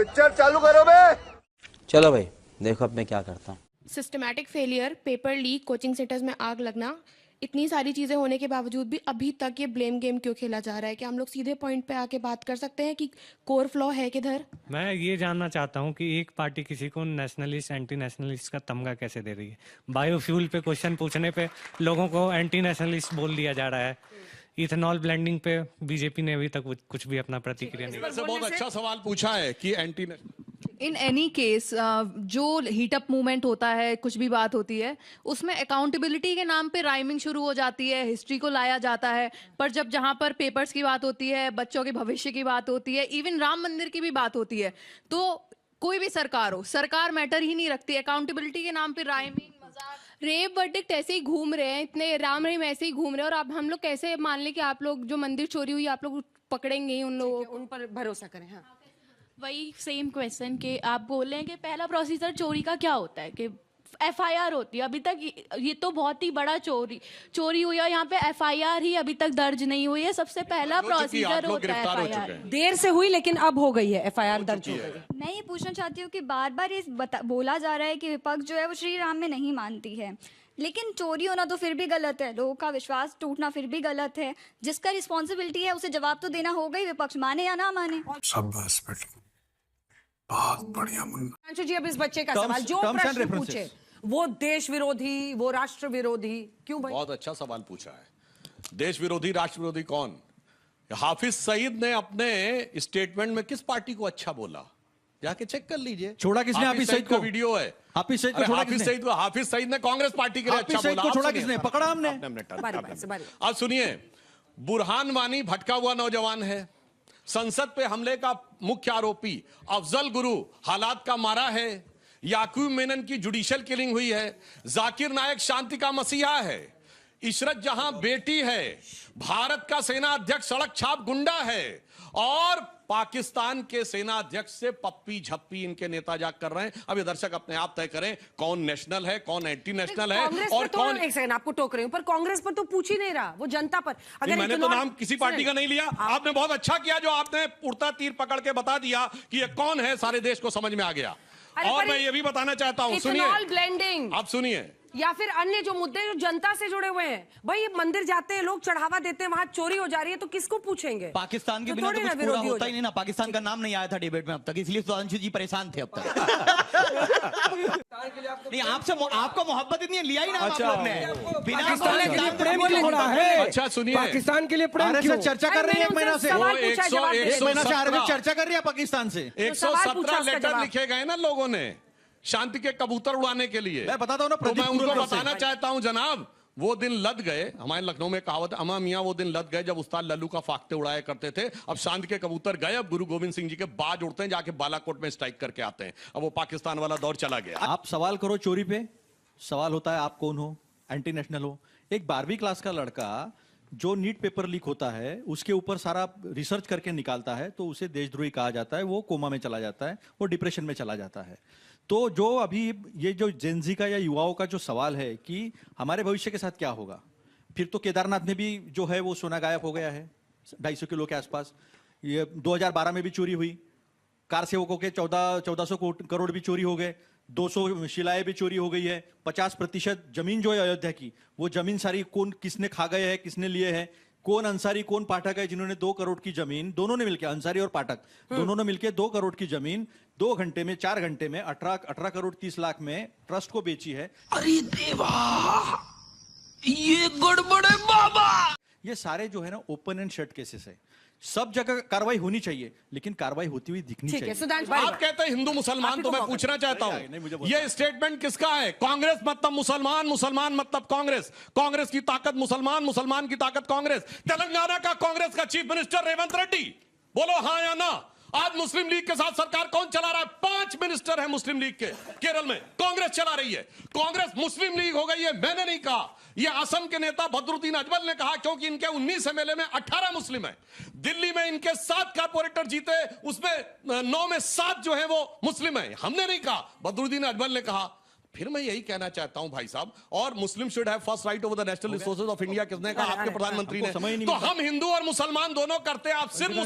Picture चालू करो बे। चलो भाई देखो अब मैं क्या करता हूँ। Systematic failure, paper leak, coaching centres में आग लगना, इतनी सारी चीज़ें होने के बावजूद भी अभी तक ये ब्लेम गेम क्यों खेला जा रहा है? क्या हम लोग सीधे पॉइंट पे आके बात कर सकते हैं कि कोर फ्लॉ है किधर? मैं ये जानना चाहता हूँ कि एक पार्टी किसी को नेशनलिस्ट एंटी नेशनलिस्ट का तमगा कैसे दे रही है। बायोफ्यूल पे क्वेश्चन पूछने पे लोगों को एंटी नेशनलिस्ट बोल दिया जा रहा है। इथेनॉल ब्लेंडिंग पे बीजेपी ने अभी तक कुछ भी अपना प्रतिक्रिया नहीं दी। बहुत अच्छा सवाल पूछा है कि एंटी इन एनी केस जो हीटअप मूवमेंट होता है, कुछ भी बात होती है, उसमें अकाउंटेबिलिटी के नाम पे राइमिंग शुरू हो जाती है, हिस्ट्री को लाया जाता है। पर जब जहां पर पेपर्स की बात होती है, बच्चों के भविष्य की बात होती है, इवन राम मंदिर की भी बात होती है, तो कोई भी सरकार हो, सरकार मैटर ही नहीं रखती। अकाउंटेबिलिटी के नाम पे राइमिंग, रेप वर्डिक्ट ऐसे ही घूम रहे हैं, इतने राम रहीम ऐसे ही घूम रहे हैं, और अब हम लोग कैसे मान लें कि आप लोग जो मंदिर चोरी हुई आप लोग पकड़ेंगे ही उन लोगों को? उन पर भरोसा करें। हाँ, वही सेम क्वेश्चन कि आप बोल रहे हैं कि पहला प्रोसीजर चोरी का क्या होता है कि एफआईआर होती है। अभी तक ये तो बहुत ही बड़ा चोरी हुई है, यहाँ पे एफआईआर ही अभी तक दर्ज नहीं हुई है। सबसे पहला प्रोसीजर होता है एफआईआर। देर से हुई लेकिन अब हो गई है, एफआईआर दर्ज हो गई है। मैं ये पूछना चाहती हूँ कि बार बार ये बोला जा रहा है कि विपक्ष जो है वो श्री राम में नहीं मानती है, लेकिन चोरी होना तो फिर भी गलत है, लोगों का विश्वास टूटना फिर भी गलत है। जिसका रिस्पॉन्सिबिलिटी है उसे जवाब तो देना होगा ही, विपक्ष माने या ना माने। शाबाश बेटा, बहुत बढ़िया मुन्ना। अंशु जी, अब इस बच्चे का सवाल जो प्रश्न पूछे वो देश विरोधी, वो राष्ट्र विरोधी क्यों भाई? बहुत अच्छा सवाल पूछा है। देश विरोधी राष्ट्र विरोधी कौन? हाफिज सईद ने अपने स्टेटमेंट में किस पार्टी को अच्छा बोला? जाके चेक कर लीजिए। छोड़ा किसने हाफिज सईद को? वीडियो है। हाफिज सईद को छोड़ा किसने? हाफिज सईद ने कांग्रेस पार्टी के लिए अच्छा बोला। को छोड़ा किसने? पकड़ा हमने। अब सुनिए, बुरहान वानी भटका हुआ नौजवान है, संसद पे हमले का मुख्य आरोपी अफजल गुरु हालात का मारा है, याकूब मेनन की जुडिशियल किलिंग हुई है, जाकिर नायक शांति का मसीहा है, इशरत जहां बेटी है, भारत का सेना अध्यक्ष सड़क छाप गुंडा है, और पाकिस्तान के सेना अध्यक्ष से पप्पी झप्पी इनके नेता जाग कर रहे हैं। अब ये दर्शक अपने आप तय करें कौन नेशनल है, कौन एंटी नेशनल है, और कौन। एक सेकंड, आपको टोक रही हूं, पर कांग्रेस पर तो पूछ ही नहीं रहा, वो जनता पर। अगर मैंने तो नाम किसी पार्टी का नहीं लिया। आपने बहुत अच्छा किया जो आपने उड़ता तीर पकड़ के बता दिया कि ये कौन है, सारे देश को समझ में आ गया। और मैं ये भी बताना चाहता हूं, सुनिए, ब्लेंडिंग, आप सुनिए, या फिर अन्य जो मुद्दे जो जनता से जुड़े हुए हैं, भाई मंदिर जाते हैं लोग, चढ़ावा देते हैं, वहां चोरी हो जा रही है, तो किसको पूछेंगे? पाकिस्तान के बिना तो कुछ पूरा होता ही नहीं ना। पाकिस्तान का नाम नहीं आया था डिबेट में अब तक, इसलिए सुधांशु जी परेशान थे अब तक। नहीं, आपसे आपको मोहब्बत इतनी लिया ही ना आप लोग ने। पाकिस्तान के लिए प्रेम क्यों हो रहा है? अच्छा सुनिए, पाकिस्तान के लिए प्रेम क्यों? चर्चा कर रही है एक महीना से, एक महीना से आरबी चर्चा कर रही है पाकिस्तान से। 117 लेटर लिखे गए ना लोगों ने शांति के कबूतर उड़ाने के लिए। मैं बताता हूं ना, तो मैं उनको बताना चाहता हूं जनाब, वो दिन लद गए। हमारे लखनऊ में कहावत, अमा मियां वो दिन लद गए जब उस्ताद लल्लू का फाख्ते उड़ाया करते थे। अब शांति के कबूतर गए, अब गुरु गोविंद सिंह जी के बाज उड़ते हैं, जाके बालाकोट में स्ट्राइक करके आते हैं। अब वो पाकिस्तान वाला दौर चला गया। आप सवाल करो चोरी पे, सवाल होता है आप कौन हो, एंटी नेशनल हो। एक 12वीं क्लास का लड़का जो नीट पेपर लीक होता है उसके ऊपर सारा रिसर्च करके निकालता है, तो उसे देशद्रोही कहा जाता है, वो कोमा में चला जाता है, वो डिप्रेशन में चला जाता है। तो जो अभी ये जो जेनजी का या युवाओं का जो सवाल है कि हमारे भविष्य के साथ क्या होगा, फिर तो केदारनाथ में भी जो है वो सोना गायब हो गया है 250 किलो के आसपास। ये 2012 में भी चोरी हुई, कार सेवकों के 1400 करोड़ भी चोरी हो गए, 200 शिलाएं भी चोरी हो गई है, 50% जमीन जो है अयोध्या की, वो जमीन सारी कौन किसने खा गए हैं, किसने लिए हैं, कौन अंसारी कौन पाठक है जिन्होंने 2 करोड़ की जमीन, दोनों ने मिलकर, अंसारी और पाठक दोनों ने मिलकर 2 करोड़ की जमीन 2 घंटे में 4 घंटे में 18 करोड़ 30 लाख में ट्रस्ट को बेची है। अरे देवा, ये गड़बड़ है बाबा। ये सारे जो है ना ओपन एंड शट केसेस है, सब जगह कार्रवाई होनी चाहिए, लेकिन कार्रवाई होती हुई दिखनी चाहिए। आप कहते हैं हिंदू मुसलमान, तो मैं पूछना चाहता हूं ये स्टेटमेंट किसका है? कांग्रेस मतलब मुसलमान, मुसलमान मतलब कांग्रेस, कांग्रेस की ताकत मुसलमान, मुसलमान की ताकत कांग्रेस। तेलंगाना का कांग्रेस का चीफ मिनिस्टर रेवंत रेड्डी, बोलो हाँ या ना। आज मुस्लिम लीग के साथ सरकार कौन चला रहा है? 5 मिनिस्टर है मुस्लिम लीग के, केरल में कांग्रेस चला रही है। कांग्रेस मुस्लिम लीग हो गई है, मैंने नहीं कहा, यह असम के नेता बदरुद्दीन अजमल ने कहा, क्योंकि इनके 19 एमएलए में 18 मुस्लिम है। दिल्ली में इनके 7 कारपोरेटर जीते, उसमें 9 में 7 जो है वो मुस्लिम है। हमने नहीं कहा, बदरुद्दीन अजमल ने कहा। फिर मैं यही कहना चाहता हूं भाई साहब, और मुस्लिम should have first right over the national resources of India किसने कहा? आपके प्रधानमंत्री ने। तो हम हिंदू और मुसलमान दोनों करते हैं, आप सिर्फ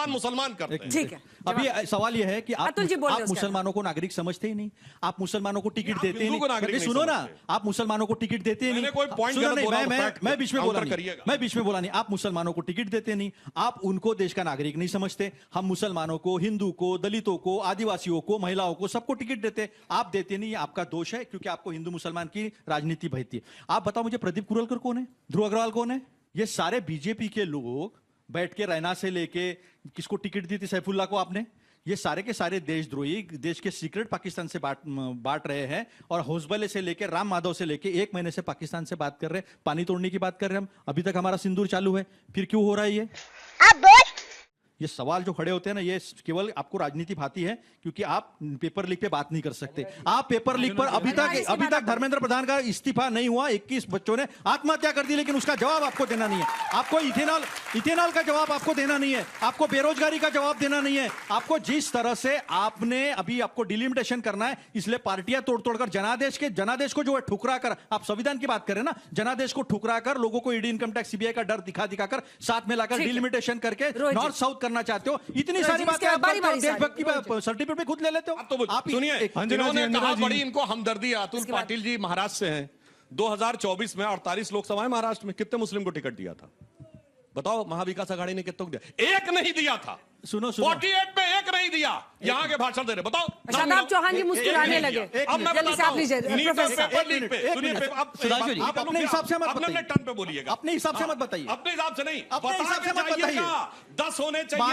मुसलमान करते हैं। ठीक है, अभी सवाल यह है कि आप अतुल जी बोलिए उसके मुसलमानों को नागरिक समझते ही नहीं, आप मुसलमानों को टिकट देते ही हिंदू को नागरिक नहीं। नहीं सुनो ना, समझते। आप मुसलमानों को टिकट देते ही नहीं। मैंने कोई पॉइंट सुनो गलत नहीं, बोला तो मैं बीच में बोला काउंटर नहीं, करिएगा। मैं बीच में बोला नहीं। आप मुसलमानों को टिकट देते नहीं, आप उनको देश का नागरिक नहीं समझते। हम मुसलमानों को, हिंदू को, दलितों को, आदिवासियों को, महिलाओं को, सबको टिकट देते, आप देते नहीं। आपका दोष है, क्योंकि आपको हिंदू मुसलमान की राजनीति बहती है। आप बताओ मुझे, प्रदीप कुरलकर कौन है? ध्रुव अग्रवाल कौन है? ये सारे बीजेपी के लोग बैठ के रैना से लेके किसको टिकट दी थी? सैफुल्लाह को आपने। ये सारे के सारे देशद्रोही देश के सीक्रेट पाकिस्तान से बांट रहे हैं, और हौसबले से लेके राम माधव से लेके 1 महीने से पाकिस्तान से बात कर रहे हैं, पानी तोड़ने की बात कर रहे हैं हम। अभी तक हमारा सिंदूर चालू है, फिर क्यों हो रहा है ये? ये सवाल जो खड़े होते हैं ना, ये केवल आपको राजनीति भाती है, क्योंकि आप पेपर लीक पे बात नहीं कर सकते। आप पेपर लीक पर अभी तक धर्मेंद्र प्रधान का इस्तीफा नहीं हुआ। 21 बच्चों ने आत्महत्या कर दी, लेकिन उसका जवाब आपको देना नहीं है। आपको इथेनॉल का जवाब आपको देना नहीं है, आपको बेरोजगारी का जवाब देना नहीं है। आपको जिस तरह से आपने अभी आपको डिलिमिटेशन करना है, इसलिए पार्टियां तोड़-तोड़कर जनादेश को जो है ठुकरा कर, आप संविधान की बात करें ना, जनादेश को ठुकरा कर लोगों को ईडी, इनकम टैक्स, सीबीआई का डर दिखाकर साथ में लाकर डिलिमिटेशन करके नॉर्थ साउथ करना चाहते हो। इतनी सारी बातें देशभक्ति का सर्टिफिकेट भी खुद ले लेते हो। आप सुनिए, इन्होंने कहा बड़ी इनको हमदर्दी है। अतुल पाटिल जी महाराष्ट्र से हैं। 2024 में 48 लोकसभा है महाराष्ट्र में, कितने मुस्लिम को टिकट दिया था? बताओ, महाविकास आघाड़ी ने कितनों को दिया? एक नहीं दिया था। सुनो 48 में एक नहीं दिया। यहाँ के भाषण दे रहे, बताओ। शादाब चौहान जी मुस्कुराने लगे। अब मैं जल्दी से आप लीजिए पेपर लीक पे सुनिए, आप अपने हिसाब से मत अपने टर्न पे बोलिएगा। अपने हिसाब से मत बताइए। अपने हिसाब से नहीं, अपने हिसाब से मत बताइए। 10 होने चाहिए।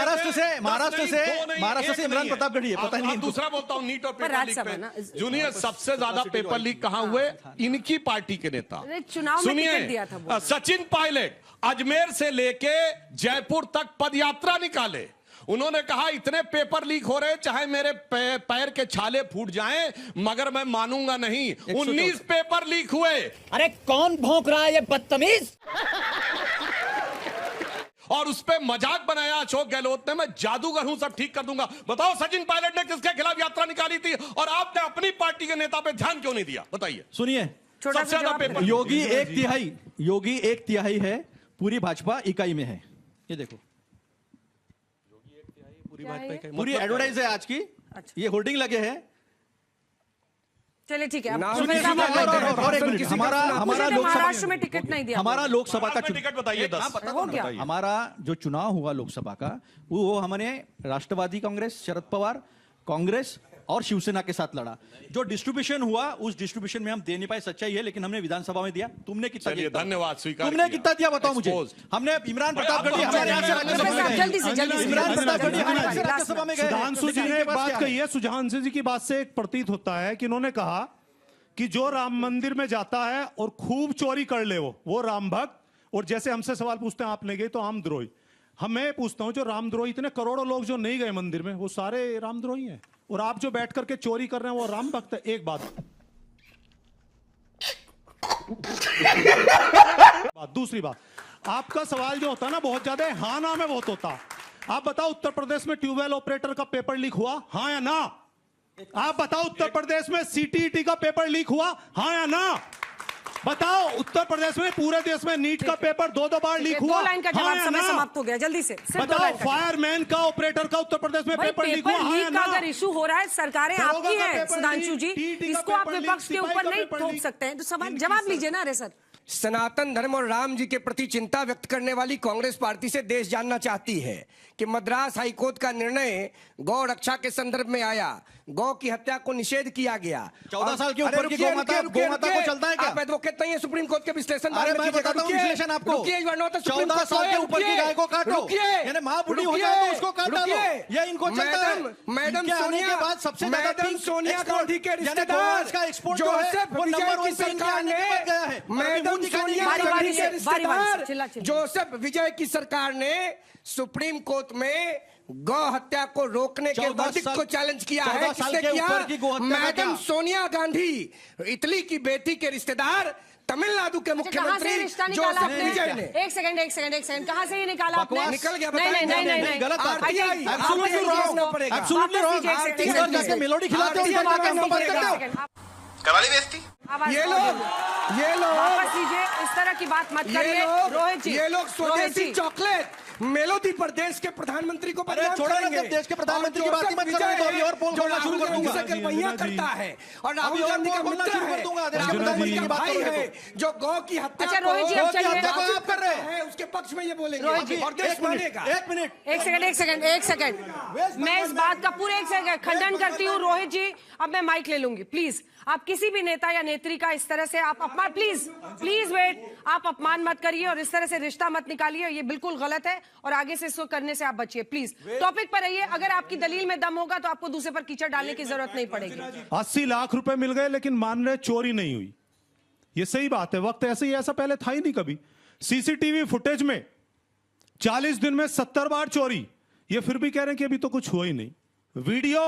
महाराष्ट्र से इमरान प्रतापगढ़ी है, पता नहीं। दूसरा बोलता हूँ, नीट और पेपर लीक पे जूनियर सबसे ज्यादा पेपर लीक कहाँ हुए? इनकी पार्टी के नेता। सुनिए, सचिन पायलट अजमेर से लेके जयपुर तक पदयात्रा निकाले। उन्होंने कहा इतने पेपर लीक हो रहे, चाहे मेरे पैर के छाले फूट जाएं, मगर मैं मानूंगा नहीं। 19 पेपर लीक हुए। अरे कौन भौंक रहा है ये बदतमीज? और उस पे मजाक बनाया अशोक गहलोत ने, मैं जादूगर हूं, सब ठीक कर दूंगा। बताओ, सचिन पायलट ने किसके खिलाफ यात्रा निकाली थी, और आपने अपनी पार्टी के नेता पे ध्यान क्यों नहीं दिया? बताइए। सुनिए, सबसे ज्यादा पेपर योगी एक तिहाई है, पूरी भाजपा इकाई में है। ये देखो, पूरी एडवर्टाइज है आज की। ये होर्डिंग लगे हैं। चलिए ठीक है। हमारा महाराष्ट्र में टिकट नहीं दिया। हमारा लोकसभा का टिकट बताइए। 10 हो गया। हमारा जो चुनाव हुआ लोकसभा का, वो हमने राष्ट्रवादी कांग्रेस, शरद पवार कांग्रेस और शिवसेना के साथ लड़ा। जो डिस्ट्रीब्यूशन हुआ, उस डिस्ट्रीब्यूशन में हम दे नहीं पाए, सच्चाई है, लेकिन हमने विधानसभा में दिया। तुमने कितना दिया? धन्यवाद, स्वीकार। तुमने कितना दिया बताओ मुझे। हमने इमरान प्रतापगढ़ी हमारे यहाँ से राज्यसभा में गए। इमरान प्रतापगढ़ी हमारे यहाँ से राज्यसभा में गए। सुधांशु जी ने एक बात कही है। सुधांशु जी की बात से एक प्रतीत होता है कि इन्होंने कहा कि जो राम मंदिर में जाता है और खूब चोरी कर ले वो राम भक्त, और जैसे हमसे सवाल पूछते हैं आप नहीं गए तो रामद्रोही। मैं पूछता हूं, जो रामद्रोही, इतने करोड़ों लोग जो नहीं गए मंदिर में, वो सारे रामद्रोही हैं, और आप जो बैठ करके चोरी कर रहे हैं वो राम भक्त है। एक बात। दूसरी बात, आपका सवाल जो होता है ना, बहुत ज्यादा हाँ ना में बहुत होता। आप बताओ, उत्तर प्रदेश में ट्यूबवेल ऑपरेटर का पेपर लीक हुआ, हाँ या ना? आप बताओ, उत्तर प्रदेश में सीटीईटी का पेपर लीक हुआ, हाँ या ना? बताओ, उत्तर प्रदेश में, पूरे देश में नीट का पेपर 2 बार लीक हुआ, 2 लाइन का जवाब, समय समाप्त हो गया। जल्दी से बताओ, फायरमैन का, ऑपरेटर का उत्तर प्रदेश में पेपर लीक हुआ, हाँ या ना? अगर इशू हो रहा है, सरकारें आपकी है सुधांशु जी, इसको आप विपक्ष के ऊपर नहीं थोप सकते हैं। तो सवाल जवाब लीजिए ना। अरे सर, सनातन धर्म और राम जी के प्रति चिंता व्यक्त करने वाली कांग्रेस पार्टी से देश जानना चाहती है कि मद्रास हाईकोर्ट का निर्णय गौ रक्षा के संदर्भ में आया, गौ की हत्या को निषेध किया गया। 14 साल के ऊपर की गोमाता को चलता है क्या? आप एडवोकेट नहीं है सुप्रीम कोर्ट के विश्लेषण। अरे मैं बताता हूं विश्लेषण आपको। 14 साल के ऊपर की गाय को काटो, यानी मां बूढ़ी हो जाए तो उसको काट डालो, ये इनको चलता है। मैडम सोनिया के बाद सबसे ज्यादा सोनिया गांधी के रिश्तेदार का एक्सपोर्ट जो है वो नंबर 1 पे इंडिया आने के बाद गया है। मैडम सोनिया गांधी के रिश्तेदार जोसेफ विजय की सरकार ने सुप्रीम कोर्ट में गौ हत्या को रोकने के वर्डिक्ट को चैलेंज किया है। किसने किया? मैडम सोनिया गांधी, इटली की बेटी के रिश्तेदार, तमिलनाडु के मुख्यमंत्री जोसेफ विजय ने। एक सेकंड, कहां से ये निकाला आपने? निकल गया। नहीं, गलत बात। Absolutely wrong. Absolutely wrong. इधर जाके मेलोडी खिलाते हो, इधर जाके नंबर करते हो। करा ली बेइज्जती। ये लोग वापस लीजिए, इस तरह की बात मत करिए रोहित जी। ये लोग स्वदेशी चॉकलेट मेलोडी प्रदेश के प्रधानमंत्री को बदनाम करेंगे। जब देश के प्रधानमंत्री की बात ही मत करें तो अभी और पोल खोलना शुरू कर दूंगा। करता है और राहुल गांधी का मित्र है, राहुल गांधी का भाई है, जो गौ की हत्या अच्छा रोहित जी, अब चलिए आप कर रहे हैं, उसके पक्ष में ये बोलेंगे रोहित जी, और देश मानेगा। एक सेकंड मैं इस बात का पूरे एक सेकंड खंडन करती हूँ रोहित जी। अब मैं माइक ले लूंगी प्लीज। आप किसी भी नेता या नेत्री का इस तरह से आप अपमान, प्लीज वेट, आप अपमान मत करिए और इस तरह से रिश्ता मत निकालिए, ये बिल्कुल गलत है और आगे से इसको करने से आप बचिए प्लीज। टॉपिक पर रहिए, अगर आपकी दलील में दम होगा तो आपको दूसरे पर कीचड़ डालने की जरूरत नहीं पड़ेगी। 80 लाख रुपए मिल गए लेकिन मान रहे चोरी नहीं हुई, ये सही बात है। वक्त ऐसे ही, ऐसा पहले था ही नहीं कभी। सीसीटीवी फुटेज में 40 दिन में 70 बार चोरी, ये फिर भी कह रहे हैं कि अभी तो कुछ हुआ ही नहीं। वीडियो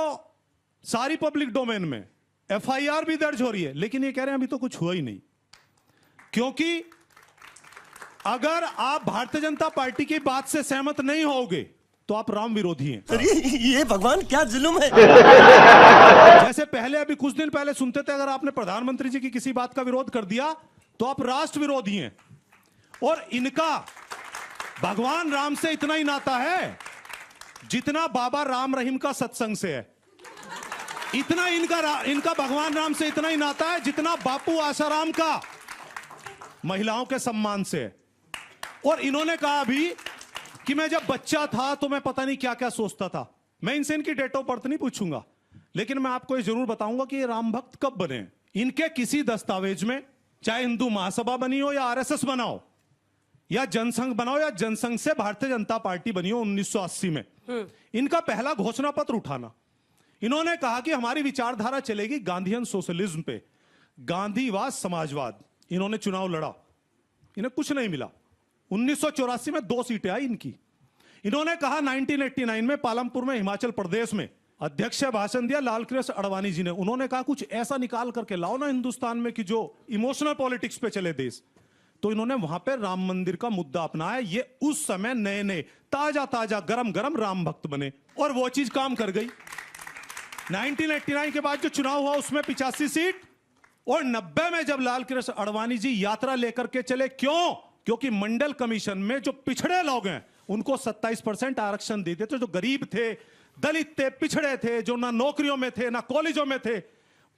सारी पब्लिक डोमेन में, एफआईआर भी दर्ज हो रही है, लेकिन ये कह रहे हैं अभी तो कुछ हुआ ही नहीं। क्योंकि अगर आप भारतीय जनता पार्टी की बात से सहमत नहीं होगे तो आप राम विरोधी हैं। ये भगवान क्या जुल्म है। जैसे पहले अभी कुछ दिन पहले सुनते थे अगर आपने प्रधानमंत्री जी की किसी बात का विरोध कर दिया तो आप राष्ट्र विरोधी हैं। और इनका भगवान राम से इतना ही नाता है जितना बाबा राम रहीम का सत्संग से है। इतना इनका भगवान राम से इतना ही नाता है जितना बापू आसाराम का महिलाओं के सम्मान से है। और इन्होंने कहा अभी कि मैं जब बच्चा था तो मैं पता नहीं क्या क्या सोचता था। मैं इनसे इनकी डेट ऑफ बर्थ नहीं पूछूंगा, लेकिन मैं आपको ये जरूर बताऊंगा कि ये राम भक्त कब बने। इनके किसी दस्तावेज में, चाहे हिंदू महासभा बनी हो या आरएसएस बना हो या जनसंघ बनाओ या जनसंघ से भारतीय जनता पार्टी बनी हो 1980 में, इनका पहला घोषणा पत्र उठाना, इन्होंने कहा कि हमारी विचारधारा चलेगी गांधीयन सोशलिज्म पे, गांधीवाद समाजवाद। इन्होंने चुनाव लड़ा, इन्हें कुछ नहीं मिला। 1984 में 2 सीटें आई इनकी। इन्होंने कहा 1989 में पालमपुर में हिमाचल प्रदेश में अध्यक्ष भाषण दिया लालकृष्ण आडवाणी जी ने। उन्होंने कहा कुछ ऐसा निकाल करके लाओ ना हिंदुस्तान में कि जो इमोशनल पॉलिटिक्स पे चले देश। तो इन्होंने वहां पे राम मंदिर का मुद्दा अपनाया। ये उस समय नए नए ताजा गरम गरम राम भक्त बने और वो चीज काम कर गई। 1989 के बाद जो चुनाव हुआ उसमें 85 सीट और 90 में जब लालकृष्ण आडवाणी जी यात्रा लेकर के चले, क्यों? क्योंकि मंडल कमीशन में जो पिछड़े लोग हैं उनको 27% आरक्षण देते थे। जो गरीब थे, दलित थे, पिछड़े थे, जो ना नौकरियों में थे ना कॉलेजों में थे,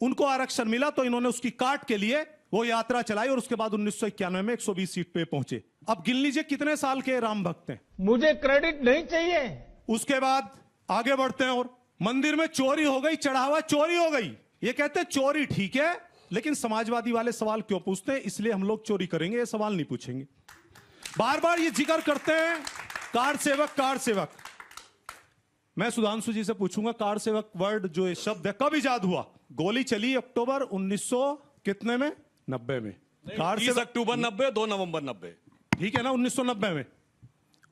उनको आरक्षण मिला। तो इन्होंने उसकी काट के लिए वो यात्रा चलाई और उसके बाद 1991 में 120 सीट पे पहुंचे। अब गिन लीजिए कितने साल के राम भक्त हैं। मुझे क्रेडिट नहीं चाहिए। उसके बाद आगे बढ़ते हैं और मंदिर में चोरी हो गई, चढ़ावा चोरी हो गई। ये कहते हैं चोरी ठीक है, लेकिन समाजवादी वाले सवाल क्यों पूछते हैं? इसलिए हम लोग चोरी करेंगे, ये सवाल नहीं पूछेंगे। बार बार ये जिक्र करते हैं कार सेवक। मैं सुधांशु जी से पूछूंगा, कार सेवक वर्ड जो ये शब्द है कब इजाद हुआ? गोली चली अक्टूबर 1900 कितने में? 90 में। कार 30 अक्टूबर 90, 2 नवंबर 90, ठीक है ना, 1990 में।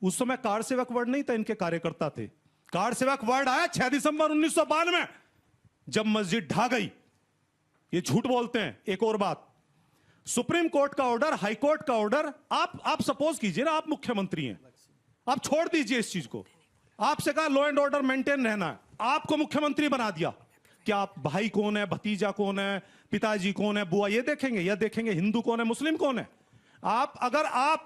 उस समय कार सेवक वर्ड नहीं था, इनके कार्यकर्ता थे। कार सेवक वर्ड आया 6 दिसंबर 1992 जब मस्जिद ढा गई। ये झूठ बोलते हैं। एक और बात, सुप्रीम कोर्ट का ऑर्डर, हाई कोर्ट का ऑर्डर, आप सपोज कीजिए ना आप मुख्यमंत्री हैं, आप छोड़ दीजिए इस चीज को, आपसे कहा लॉ एंड ऑर्डर मेंटेन रहना है, आपको मुख्यमंत्री बना दिया। क्या आप भाई कौन है, भतीजा कौन है, पिताजी कौन है, बुआ, ये देखेंगे या देखेंगे हिंदू कौन है, मुस्लिम कौन है? अगर आप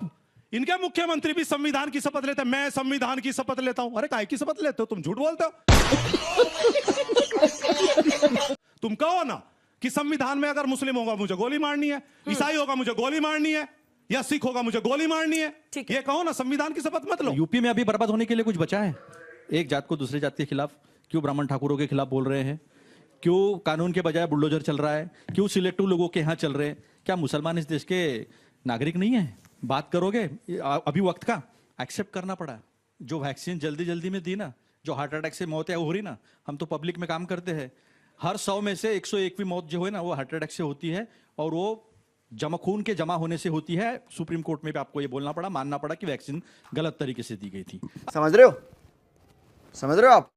इनके मुख्यमंत्री भी संविधान की शपथ लेते हैं, मैं संविधान की शपथ लेता हूं। अरे काहे की शपथ लेते हो? तुम झूठ बोलते हो। तुम कहो ना कि संविधान में अगर मुस्लिम होगा मुझे गोली मारनी है, ईसाई होगा मुझे गोली मारनी है, या सिख होगा मुझे गोली मारनी है। ये कहो ना, संविधान की शपथ मत लो। यूपी में अभी बर्बाद होने के लिए कुछ बचा है? एक जात को दूसरे जात के खिलाफ क्यों ब्राह्मण ठाकुरों के खिलाफ बोल रहे हैं? क्यों कानून के बजाय बुलडोजर चल रहा है? क्यों सिलेक्टिव लोगों के यहाँ चल रहे हैं? क्या मुसलमान इस देश के नागरिक नहीं है? बात करोगे? अभी वक्त का एक्सेप्ट करना पड़ा। जो वैक्सीन जल्दी में दी ना, जो हार्ट अटैक से मौतें हो रही ना, हम तो पब्लिक में काम करते हैं, हर 100 में से 101वीं मौत जो है ना वो हार्ट अटैक से होती है, और वो खून के जमा होने से होती है। सुप्रीम कोर्ट में भी आपको ये बोलना पड़ा, मानना पड़ा कि वैक्सीन गलत तरीके से दी गई थी। समझ रहे हो आप?